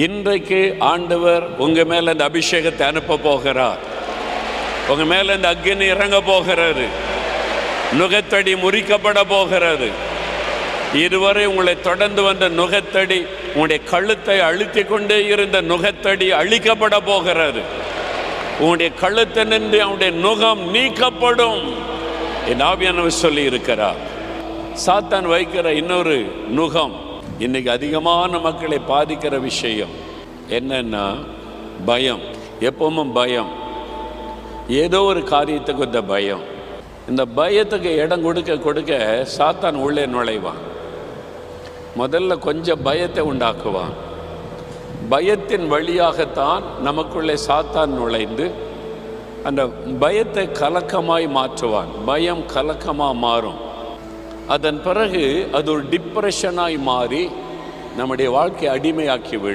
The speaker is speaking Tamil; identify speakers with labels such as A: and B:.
A: இன்றைக்கு ஆண்டவர் உங்க மேல இந்த அபிஷேகத்தை அனுப்ப போகிறார். உங்க மேல இந்த அக்கினி இறங்க போகிறது. நுகத்தடி முறிக்கப்பட போகிறது. இதுவரை உங்களை தொடர்ந்து வந்த நுகத்தடி, உங்களுடைய கழுத்தை அழுத்தி கொண்டே இருந்த நுகத்தடி அழிக்கப்பட போகிறது. உங்களுடைய கழுத்தை நின்று அவனுடைய நுகம் நீக்கப்படும். என் ஆவியானவர் சொல்லி இருக்கிறார். சாத்தான் வைக்கிற இன்னொரு நுகம் இன்னைக்கு அதிகமான மக்களை பாதிக்கிற விஷயம் என்னன்னா பயம். எப்பவும் பயம், ஏதோ ஒரு காரியத்துக்கு இந்த பயம். இந்த பயத்துக்கு இடம் கொடுக்க கொடுக்க சாத்தான் உள்ளே நுழைவான். முதல்ல கொஞ்சம் பயத்தை உண்டாக்குவான். பயத்தின் வழியாகத்தான் நமக்குள்ளே சாத்தான் நுழைந்து அந்த பயத்தை கலக்கமாய் மாற்றுவான். பயம் கலக்கமாக மாறும். அதன் பிறகு அது ஒரு டிப்ரெஷனாய் மாறி நம்முடைய வாழ்க்கையை அடிமையாக்கி விடும்.